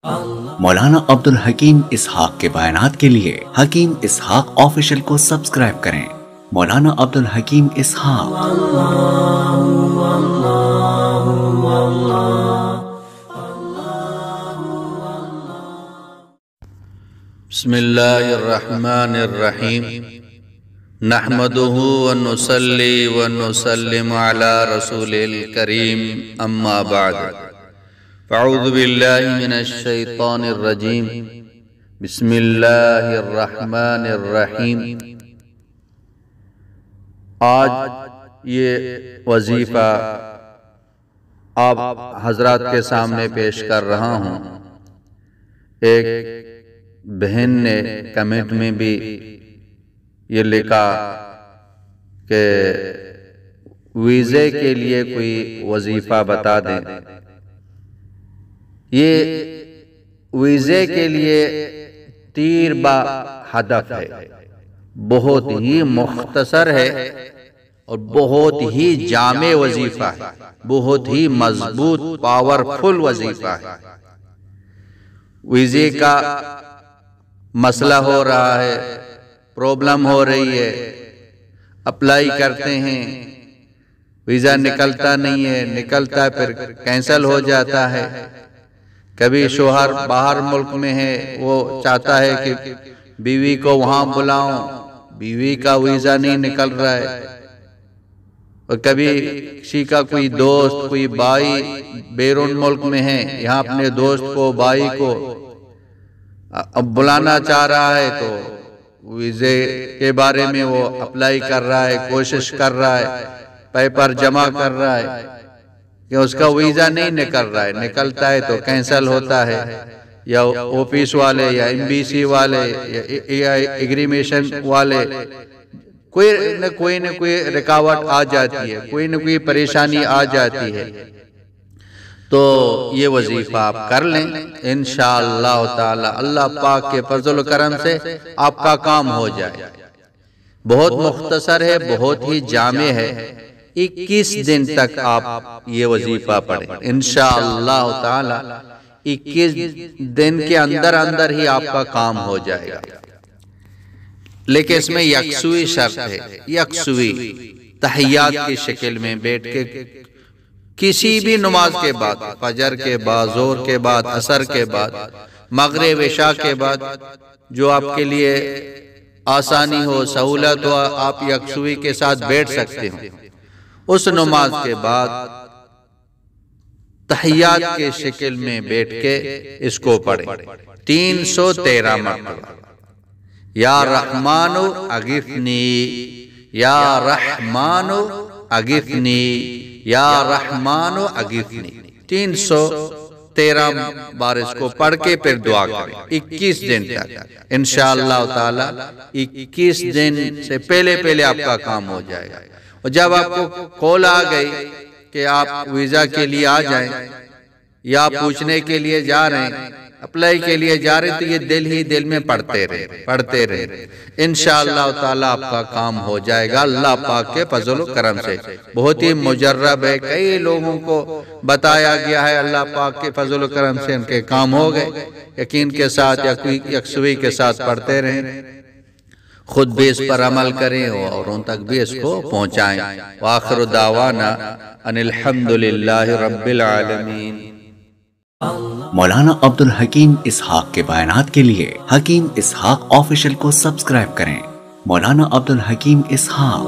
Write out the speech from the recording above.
مولانا عبدالحکیم اسحاق کے بیانات کے لیے حکیم اسحاق آفیشل کو سبسکرائب کریں۔ مولانا عبدالحکیم اسحاق۔ بسم اللہ الرحمن الرحیم نحمده ونصلی ونسلم علی رسول الکریم اما بعد فاعوذ باللہ من الشیطان الرجیم بسم اللہ الرحمن الرحیم۔ آج یہ وظیفہ آپ حضرات کے سامنے پیش کر رہا ہوں۔ ایک بہن نے کمنٹ میں بھی یہ لکھا کہ ویزے کے لیے کوئی وظیفہ بتا دیں۔ یہ ویزے کے لیے تیر با ہدف ہے، بہت ہی مختصر ہے اور بہت ہی جامع وظیفہ ہے، بہت ہی مضبوط پاورفل وظیفہ ہے۔ ویزے کا مسئلہ ہو رہا ہے، پرابلم ہو رہی ہے، اپلائی کرتے ہیں، ویزا نکلتا نہیں ہے، نکلتا ہے پھر کینسل ہو جاتا ہے۔ کبھی شوہر باہر ملک میں ہے، وہ چاہتا ہے کہ بیوی کو وہاں بلاؤں، بیوی کا ویزا نہیں نکل رہا ہے۔ اور کبھی کسی کا کوئی دوست، کوئی بھائی بیرون ملک میں ہے، یہاں اپنے دوست کو، بھائی کو اب بلانا چاہ رہا ہے تو ویزے کے بارے میں وہ اپلائی کر رہا ہے، کوشش کر رہا ہے، پیپر جمع کر رہا ہے کہ اس کا ویزا نہیں نکل رہا ہے، نکلتا ہے تو کینسل ہوتا ہے، یا آفس والے یا ایمبیسی والے یا اگریمیشن والے کوئی نہ کوئی رکاوٹ آ جاتی ہے، کوئی نہ کوئی پریشانی آ جاتی ہے۔ تو یہ وظیفہ آپ کر لیں، انشاءاللہ تعالی اللہ پاک کے فضل و کرم سے آپ کا کام ہو جائے۔ بہت مختصر ہے، بہت ہی جامع ہے۔ 21 دن تک آپ یہ وظیفہ پڑھیں، انشاءاللہ تعالی 21 دن کے اندر ہی آپ کا کام ہو جائے گا۔ لیکن اس میں یکسوئی شرط ہے، یکسوئی تحیات کی شکل میں بیٹھ کے کسی بھی نماز کے بعد، فجر کے بعد، ظہر کے بعد، عصر کے بعد، مغرب عشاء کے بعد، جو آپ کے لیے آسانی ہو، سہولت ہو، آپ یکسوئی کے ساتھ بیٹھ سکتے ہیں۔ اس نماز کے بعد تحیات کے شکل میں بیٹھ کے اس کو پڑھیں 313 مرتبہ۔ یا رحمان اغثنی، یا رحمان اغثنی، یا رحمان اغثنی، 313 بار اس کو پڑھ کے پھر دعا کریں 21 دن تک۔ انشاءاللہ تعالی 21 دن سے پہلے آپ کا کام ہو جائے گا۔ اور جب آپ کو کال آ گئی کہ آپ ویزا کے لیے آ جائیں، یا پوچھنے کے لیے جا رہے ہیں، اپلائی کے لیے جا رہے ہیں، تو یہ دل میں پڑھتے رہے انشاءاللہ تعالی آپ کا کام ہو جائے گا اللہ پاک کے فضل و کرم سے۔ بہت ہی مجرب ہے، کئی لوگوں کو بتایا گیا ہے، اللہ پاک کے فضل و کرم سے ان کے کام ہو گئے۔ یقین کے ساتھ یا یکسوئی کے ساتھ پڑھتے رہیں، خود بھی اس پر عمل کریں اور ان تک بھی اس کو پہنچائیں۔ وآخر دعوانا ان الحمدللہ رب العالمین۔ مولانا عبدالحکیم اسحاق کے بیانات کے لیے حکیم اسحاق آفیشل کو سبسکرائب کریں۔ مولانا عبدالحکیم اسحاق۔